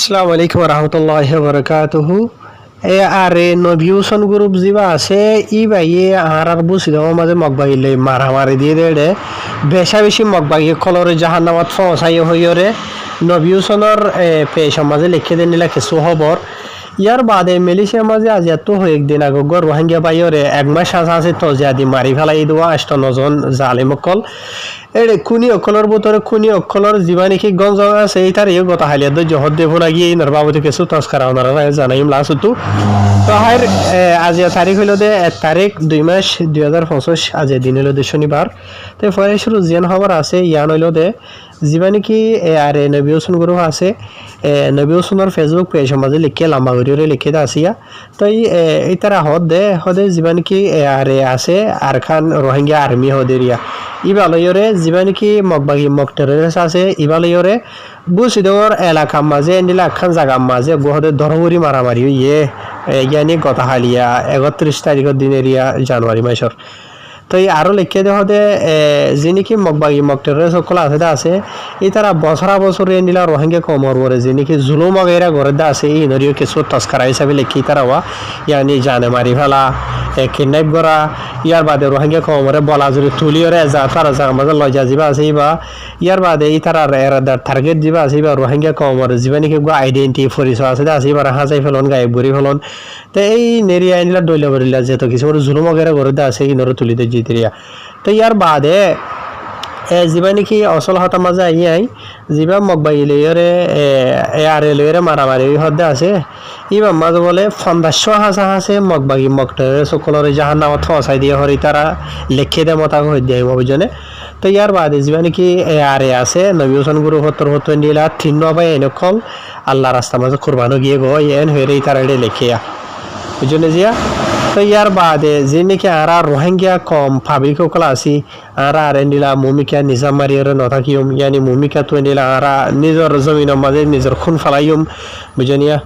আসসালামু আলাইকুম রহমতুল্লাহ বরকাতুহু আরে নভিউশন গ্রুপ যিবা আছে ই বাইয়ে আর বুঝিল মাঝে মগবাইলে মারামারি দিয়ে দে বেশা বেশি মগবাগি কলরে জাহান্নামাত ফসাই হইরে নভিউশনের পেশ মাঝে লিখে দেন নিলা কিছু খবর ইয়ার বাদে মেলিশিয়া মাঝে আজ এত একদিন আগে গর রোহিঙ্গা বাইরে এক মাস আছে তো জিয়াদি মারি ফেলাই দেওয়া 58 জালিমকল এর খুনি অকলর ভিতরে খুনি অকলর জীবানিকি গঞ্জ আছে এইটার ইয়ে গত হালিয়া দো জহদ দেব লাগিয়ে ইনার বাবুতে কিছু তস্কারা ওনারা জানাইম লাসুতু তো হাইর আজ তারিখ হইল দে 1 তারিখ 2 মাস 2025 আজ দিন হইল দে শনিবার তো পরে শুরু জিয়ান খবর আছে ইয়ান হইল দে জীবানিকি আর নবী হোসেন গুরু আছে নবী হোসেনের ফেসবুক পেজ মাঝে লিখে লম্বা করে লিখে আসিয়া তো এই তারা হদে জীবানিকি আর আছে আর খান রোহিঙ্গা আর্মি হদেরিয়া ইবালয়রে জীবানিকি মগবাগি মগ টেররিস্ট আছে ইবালয়রে বুসিদর এলাকা মাঝে এন্ডিলা খান জায়গা মাঝে গহদে ধরবরি মারামারি ইয়ে ইয়ানি গত হালিয়া 31 তারিখের দিনেরিয়া জানুয়ারি মাসের তো আরও লিখে দেওয়া দে যিনিকি মগবাগি মগ টেররিস্ট সকল আছে এই তারা বছর এন্ডিলা রোহিঙ্গা কমর বরে যিনিকি জুলুম আগেরা ঘরে আছে এই নরিও কিছু তস্কারা হিসাবে লিখি তারা ইয়ানি জানে মারি ফেলা কিডন্যাপ করা ইয়ার বাদে রোহিঙ্গা কমরে বলা যদি তুলিওরে যা তারা যা আমাদের লজা যাবা আছে বা ইয়ার বাদে এই তারা টার্গেট যাবা আছে বা রোহিঙ্গা কমরে যাবা নাকি আইডেন্টি পরিচয় আছে আছে এবার হাজাই ফেলন গায়ে বুড়ি ফেলন তো এই নেরিয়া আইনিলা দইলা বরিলা যেত কিছু জুলুম আগেরা ঘরে আছে ইনরে তুলিতে জিতিরিয়া তো ইয়ার বাদে যিবা নেকি অচল হতা মাঝে আই যিবা মগবাই লইরে লইরে মারামারি হদে আছে ইবা মাঝে বলে 500 হাসে মগবাগি মগটরে সকলরে জাহান্নামত ফসাই দিয়ে হরি তারা লিখে দে মতা হই দিয়ে বুঝনে তো ইয়ার বাদে যিবা নেকি আছে নবী হোসেন গুরু হত্তর নিলা তিন বাই এনেকল আল্লাহ রাস্তা মাঝে কুরবানো গিয়ে গো এন হইরে তারা লিখিয়া বুঝনে জিয়া তো ইয়ার বাদে যে নাকি আর রোহিঙ্গা কম পাবলিক সকল আছি আর এন্ডিলা মুমিকা নিজাম মারিয়রে নথাকিয়ম ইয়ানি মুমিকা তো এন্ডিলা আর নিজের জমিনের মাঝে নিজের খুন ফেলাইম বুঝনিয়া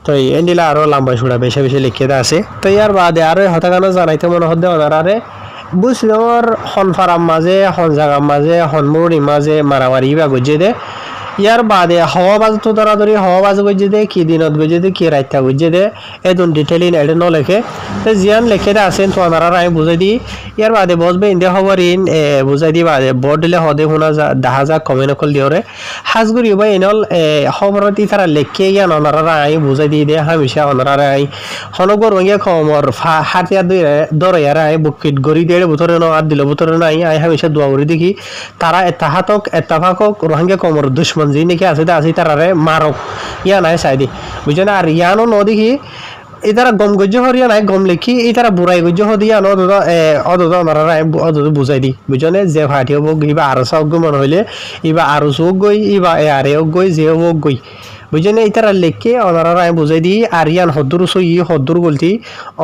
তো এন্ডিলা আরও লম্বা সুড়া বেশি বেশি লিখে দে আছে তো ইয়ার বাদে আরও হতাগানো জানাইতে মনে হদ্দে ওনারে বুঝলর হন ফারাম মাঝে হন জাগার মাঝে হন মুড়ি মাঝে মারামারি বা গুজে দে ইয়ার বাদে হাওয়া বাজ তো ধরাধরি হাওয়া বাজ গজে দে কি দিনত গজে দে কি রাইতা গজে দে এদন ডিটেইলিং এড ন লেখে তো জিয়ান লেখে দে আছেন তো আমারা আমি বুঝাই দি ইয়ার বাদে বসবে ইন্দে খবর ইন বুঝাই দি বাদে বোর্ড দিলে হদে শুনা দেখা যা কমে নকল দিওরে হাজগুড়ি বা ইনল খবরত তারা লেখে ইয়ান অনারা আমি বুঝাই দি দে হামিশা অনারা আমি হনগর রঙিয়া কমর হাতিয়া দরে ইয়ার আই বুকিট গড়ি দিয়ে বুতরে ন আর দিল বুতরে নাই আই হামিশা দোয়া করি দেখি তারা এতাহাতক এতাফাকক রোহিঙ্গা কমর দুশ্মন যি নাকি আছে তারারে মারক ইয়া নাই চাইদি বুঝছেন আর ইয়ানো নদীকি এই তারা গম গজ্য হরিয়া নাই গম লিখি এই তারা বুড়াই গজ্য হদিয়া অদদ মারারা অদদ বুঝাই দি বুঝছেন যে ভাটি হব ইবা আরো চাওক গই মনে হইলে ইবা আরো চৌক গই ইবা আরে গই যে হোক গই বুঝছেন এই তারা লেখকে ওনারা আমি বুঝাই দি আর ইয়ান হদ্দুর সই হদ্দুর গলতি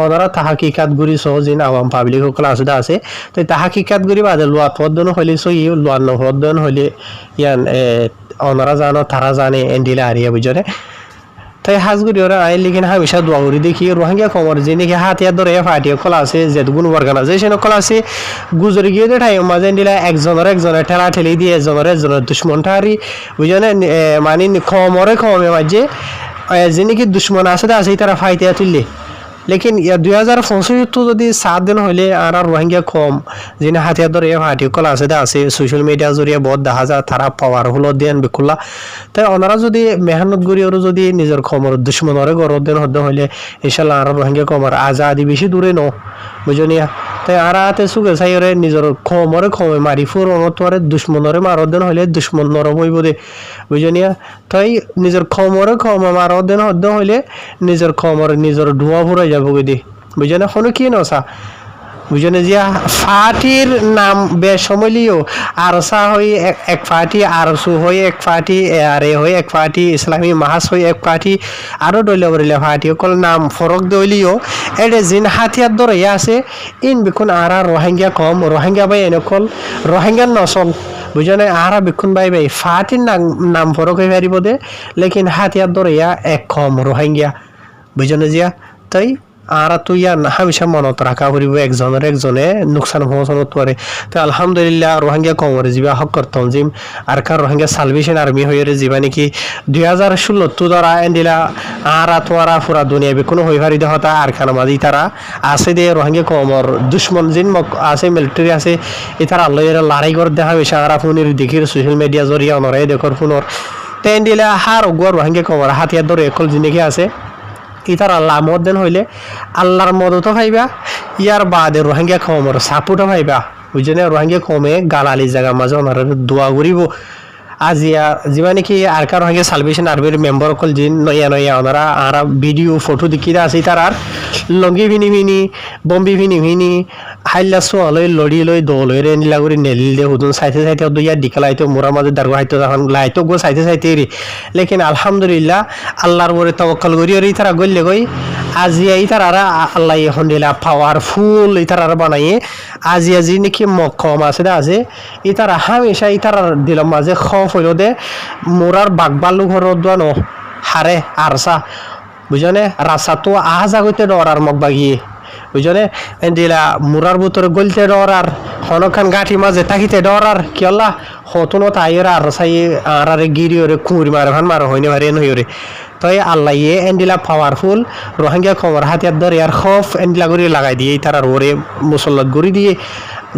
ওনারা তাহাকিকাত গুড়ি সহজিন আওয়াম পাবলিক সকল আছে তো তাহাকিকাত গুড়ি বাদে লোয়াত হদ্দন হইলে সই লোয়ার নহদ্দন হইলে ইয়ান ওনারা জানো তারা জানে এন্ডিলা হারিয়া বুঝরে তাই হাজগুড়ি ওরা আইন লিখিন হামেশা দোয়া করি দেখি রোহিঙ্গা কমর যে নাকি হাতিয়ার ধরে ফাটিয়ে খোলা আছে যেগুন অর্গানাইজেশন খোলা আছে গুজরি গিয়ে ঠাই মাঝে এন্ডিলা একজনের ঠেলা ঠেলি দিয়ে একজনের দুশ্মনটা হারি বুঝনে মানে কমরে কমে মাঝে যে নাকি দুশ্মন আছে তারা ফাইতে তুললে লেকিন 2025 তো যদি 7 দিন হইলে আর রোহিঙ্গা কম যিনি হাতিয়ার ধরে ফাটি কলা আছে সোশ্যাল মিডিয়া জরিয়ে বহুত দেখা যায় তারা পাওয়ার হলো দেন বিকুল্লা তাই ওনারা যদি মেহনত করি ওরা যদি নিজের খমর দুশ্মনরে গরর দেন হদ্দ হইলে ইনশাল্লাহ আর রোহিঙ্গা কমর আজাদি বেশি দূরে ন বুঝনিয়া তাই আর হাতে সুগে চাইরে নিজের খমে মারি ফুর অনতরে দুশ্মনরে মারর দেন হইলে দুশ্মন নরম হইব দে বুঝনিয়া তাই নিজের খমরে মারর দেন হদ্দ হইলে নিজের খমরে নিজের ধোঁয়া ফুরাই যাব গদি বুঝনে কোনো কি নসা বুঝনে জিয়া ফাটির নাম বেসমলিও আরসা হই এক ফাটি আরসু হই এক ফাটি আরে হই এক ফাটি ইসলামী মাহাস হই এক ফাটি আরো দইলে বরিলে ফাটি কল নাম ফরক দইলিও এডে জিন হাতিয়ার ধরে আছে ইন বিকুন আর রোহিঙ্গা কম রোহিঙ্গা বাই এনেকল রোহিঙ্গার নসল বুঝনে আর বিকুন বাই ফাটির নাম ফরক হয়ে পারিব দে লেকিন হাতিয়ার ধরে এক কম রোহিঙ্গা বুঝনে জিয়া তাই আর তো হামেশা মনত রাখা করিব একজনের একজনে নোকসান পৌঁছানোর পারে। তো আলহামদুলিল্লাহ রোহিঙ্গা কমরে যাবা হক করতাম জিম আর কার রোহিঙ্গা সালভেশন আর্মি হয়ে যাবা নাকি 2016 দ্বারা এন্ডিলা আর তোরা পুরা দুনিয়া কোনো হই পারি হতা আর খানা মাঝি তারা আছে দে রোহিঙ্গা কমর দুশ্মন জিন আছে মিলিটারি আছে এটার আল্লাহ লড়াই করে দেখা বেশি আর ফোনের দেখির সোশ্যাল মিডিয়া জরিয়া অনরাই দেখর ফোনের তেন দিলে হার ওগুয়ার রোহিঙ্গা কমর হাতিয়ার ধরে একল জিনিসে আছে ইতার আল্লাহ মদন হইলে আল্লাহর মদতও পাইবা ইয়ার বাদে রোহিঙ্গা কমর সাপোর্টও পাইবা বুঝছেন রোহিঙ্গা কমে গালালি জায়গা মাঝে ওনারা দোয়া করিব আজিয়া যিবা নাকি আর কার রোহিঙ্গা সালভেশন আর্মির মেম্বার অকল জিন নয়া নয়া ওনারা আর ভিডিও ফটো দেখি আছে তার আর লঙ্গি ভিনি বম্বি ভিনি হাইলা সোয়ালই লড়ি লই দৌলই রে নীলা করে নেলিল দে হুদুন সাইতে সাইতে দুইয়া ডিকালাইতো মোরা মাঝে দারগো হাইতো তখন লাইতো গো সাইতে সাইতে রে লেকিন আলহামদুলিল্লাহ আল্লাহর উপরে তাওয়াক্কাল করি রে তারা গইলে গই আজিয়া ইতার আর আল্লাহ এখন দিলা পাওয়ারফুল ইতার আর বানাইয়ে আজিয়া জি নাকি মক্কম আছে দা আছে ইতার হামেশা ইতার দিলাম মাঝে খফ হইল দে মোরার বাগবালু ঘর দোয়ানো হারে আরসা বুঝনে রাস্তা তো আহা করতে ডরার মগ বাগিয়ে বুঝনে এন্ডিলা মুরার ভিতরে গলতে ডরার হনখান গাঠি মাঝে থাকিতে ডরার কি আল্লাহ হতনো তাইয়ের আর সাই আর গিরি ওরে কুড়ি মারে ভান মার হইনি মারে নইরে তাই আল্লাহ ইয়ে এন্ডিলা পাওয়ারফুল রোহিঙ্গা খবর হাতিয়ার ধরে আর খফ এন্ডিলা করে লাগাই দিয়ে তার ওরে মুসল্লত গড়ি দিয়ে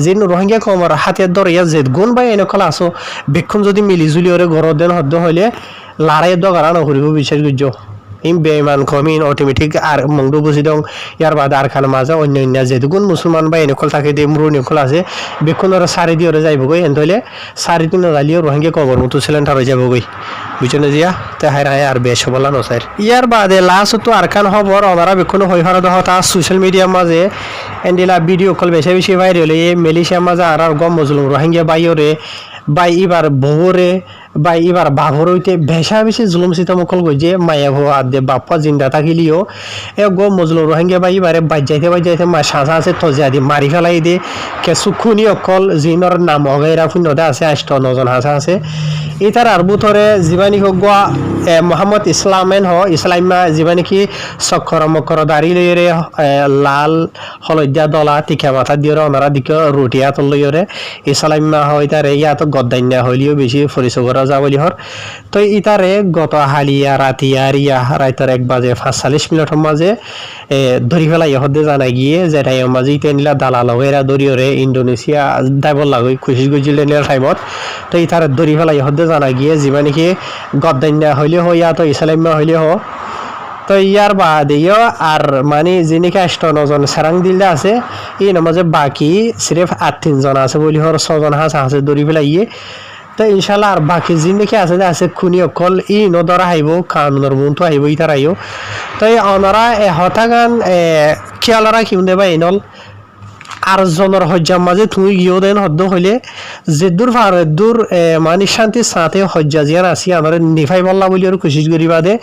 যে রোহিঙ্গা কমর হাতিয়ার ধরে ইয়া জেদ গুণ বাই এনে কলা আসো বেক্ষণ যদি মিলিজুলি ওরে ঘর দেন হদ্দ হইলে লড়াইয়ের দগারা নকরিব বিশ্বাস করছ ইম বেমান কমিন অটোমেটিক আর মংডু বুঝি দং ইয়ার বাদে আর খান মাজা অন্য যেদুগুণ মুসলমান বা এনেকল থাকে দে মুরুনি কল আছে বেক্ষণ ওরা সারি দিয়ে ওরা যাইব গই এনতলে সারি তিন গালিও রোহিঙ্গা কবর মতো সিলিন্ডার হয়ে যাব গই বুঝনে দিয়া তে হাই রায় আর বেশ বলা নসাইর ইয়ার বাদে লাস্ট তো আর খান খবর ওনারা বেক্ষণ হই হারা দহতা সোশ্যাল মিডিয়ার মাঝে এন্ডিলা ভিডিও কল বেশি বেশি ভাইরাল এই মালয়েশিয়ার মাঝে আর গম মুসলিম রোহিঙ্গা বাইরে বাই এবার বহরে বাই এবার বাঘর হইতে বেশা বেশি জুলুম সিতামকল গই যে মায়া ভুয়া দে বাপ্পা জিন্দা থাকিলিও এ গো মজলুম রোহিঙ্গা বাই এবারে বাজ্যাইতে মা সাজা আছে তজা দি মারি ফেলাই দে কেসু খুনি অকল জিনর নাম অগেরা ফুন্নদা আছে 8-9 হাসা আছে এটার আর বুথরে জীবানী হোক গোয়া মোহাম্মদ ইসলামেন হ ইসলামা জীবানী কি চক্কর মকর দাড়ি লইরে লাল হলদিয়া দলা টিকা মাথা দিয়ে ওনারা দিকে রুটিয়া তল লইরে ইসলামা হয় তারে ইয়াত গদ্দান্যা হইলিও বেশি পরিচয় করা যা বলি হর তো ইতারে গত হালিয়া রাতিয়া রিয়া রাইতার 1:45 মাঝে ধরি ফেলাই হদে জানাই গিয়ে যেটাই মাঝে ইতে নিলা দালাল হইরা দরিয়রে ইন্দোনেশিয়া দাইবল লাগই খুশি গজিল নিলার টাইমত তো ইতারে ধরি ফেলাই হদে জানা গিয়ে যিবা নাকি গদ্দান্যা হইলে হইয়া তো ইসলামা হইলে হ তো ইয়ার বাদেও আর মানে যিনিকে 8-9 সারাং দিলে আছে এই নামাজে বাকি সিরেফ 8-3 জন আছে বলি হর 6 জন আছে দরি ফেলাইয়ে তো ইনশাল্লাহ আর বাকি জিনিসকে আছে খুনি অকল ই নদরা আইব কানুনের মনটো আইব ইতার আইও তো ওনারা হতাগান খেয়াল রাখি দেবা এনল আর জনের হজ্জার মাঝে তুমি গিয়েও দেন হদ্দ হইলে যে দূর ভারত দূর মানে শান্তির সাথে হজ্জা জিয়ান আসি আমার নিফাই বল্লা বলি ওর কোশিশ করিবা দে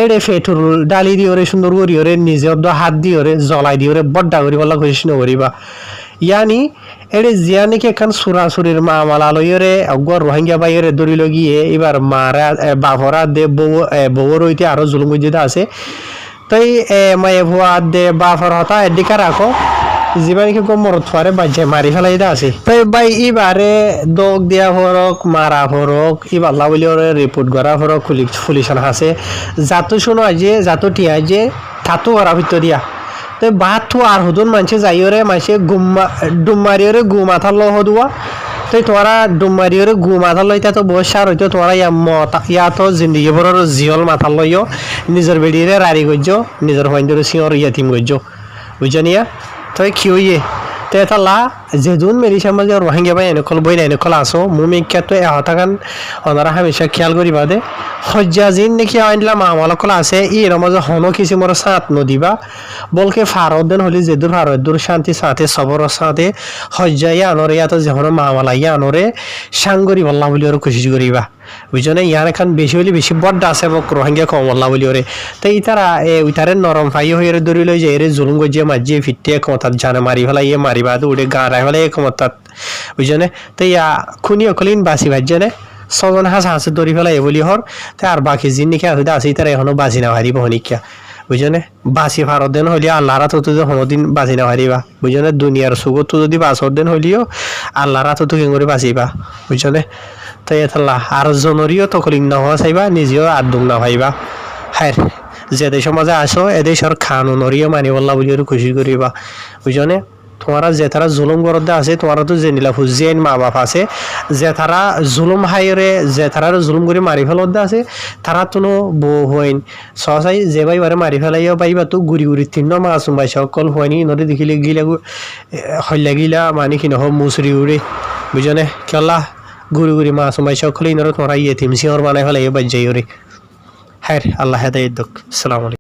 এড়ে ফেটুর ডালি দিয়ে ওরে সুন্দর করি ওরে নিজে হাত দিয়ে ওরে জ্বলাই দিয়ে ওরে বড্ডা করি বল্লা কোশিশ নকরিবা ইয়ানি এড়ে জিয়া নাকি এখন সুরাসুরির মামালা লইরে অগর রোহিঙ্গা বাইরে দড়ি লগিয়ে এবার মারা বাভরা দে বউ রইতে আরো জুলুম যেটা আছে তাই মায়ে ভুয়া দে বাফর হতা এদিকে রাখো জীবানীকে গো মরত ফারে বাজে মারি ফেলাই দা আছে তাই বাই এবারে দোক দিয়া হরক মারা হরক এবার লাউলি ওরে রিপোর্ট করা হরক পুলিশন আছে যাতো শোনো যে যাতো টিয়া যে থাতো করা ভিতর দিয়া তো বাদ তো আর হদুন মানুষে যাইরে মানুষে ডুমারিওরে গু মাথার লো হদুয়া তো তোরা ডুমারিওরে গু মাথার লইতা তো বহুত সার হইতো তোরা ইয়া তো জিন্দগি ভরের জিয়ল মাথার লইও নিজের বেড়িয়ে রাড়ি গজ্জ নিজের হইন্দর সিঁড় ইয়াতিম গজ্জ বুঝনিয়া তো কি হইয়ে তো এটা লা যেদুন মেলিশিয়ার মাঝে রোহিঙ্গা বাই এনেকল বই না এনেকল আসো মুমিকা তো হতাগান ওনারা হামেশা খেয়াল করি বাদে হজ্জা জিন নাকি আইনলা মামালকল আছে এর মাঝে হনো কিছু মোর সাঁত নদীবা বলকে ফারত দেন হলি যেদুর ফারত দূর শান্তি সাথে সবর সাথে হজ্জা ইয়া আনরে ইয়া তো যেমন মামালা ইয়া আনরে সাংগরি বল্লা বলি ওর কোশিশ করিবা বুঝনে ইয়ার এখন বেশি হলে বেশি বড্ডা আছে এবং রোহিঙ্গা কমল্লা বলি ওরে তো ইতারা ওইটারে নরম ফাই হয়ে ধরি লই যে এর জুলুম গজিয়ে মাঝিয়ে ফিটতে ক্ষমতাত জানে মারি ফেলাই ইয়ে মারিবা তো উঠে গা রাই ফেলাই ক্ষমতাত বুঝনে তো ইয়া খুনি অকলিন বাসি ভাজ্যনে 6 জন হাঁস ধরি ফেলাই বলি হর তো আর বাকি জিন নাকি আছে তারা এখনো বাজি না হারিব হনিকা বুঝছনে বাঁচি ভারত দেন হইলে আল্লাহর হাতত কোনোদিন বাঁচি না পারিবা বুঝছনে দুনিয়ার সুগত যদি বাঁচর দেন হইলেও আল্লাহর হাতত কেন করে বাঁচিবা বুঝছনে তাই এথাল্লা আর জনরিও তকলিং না হওয়া চাইবা নিজেও আদুম না পাইবা হ্যাঁ যে দেশের মাঝে আসো এদেশের খানুনরিও মানিবল্লা বলি খুশি করিবা বুঝছনে তোমারা যে তারা জুলুম করতে আছে তোমারা তো জেনিলা জেন মা বাপ আছে যে তারা জুলুম হাইরে যে তারা জুলুম করে মারি ফেলতে আছে তারা তো বউ হইন সহসাই যে ভাই বারে মারি ফেলাইও পাইবা তো গুড়ি গুড়ি তিন মাসুম পাইছে অকল হয়নি নদী দেখিলে গিলা হল্লা গিলা মানে কি নহ মুসরি উড়ে বুঝনে কেলা গুড়ি গুড়ি মাসুম পাইছে অকল ইনর তোমরা ইয়ে তিম সিওর বানাই ফেলাই বাজ্যাই ওরে হ্যাঁ আল্লাহ হেদায়েত দক আসসালামু আলাইকুম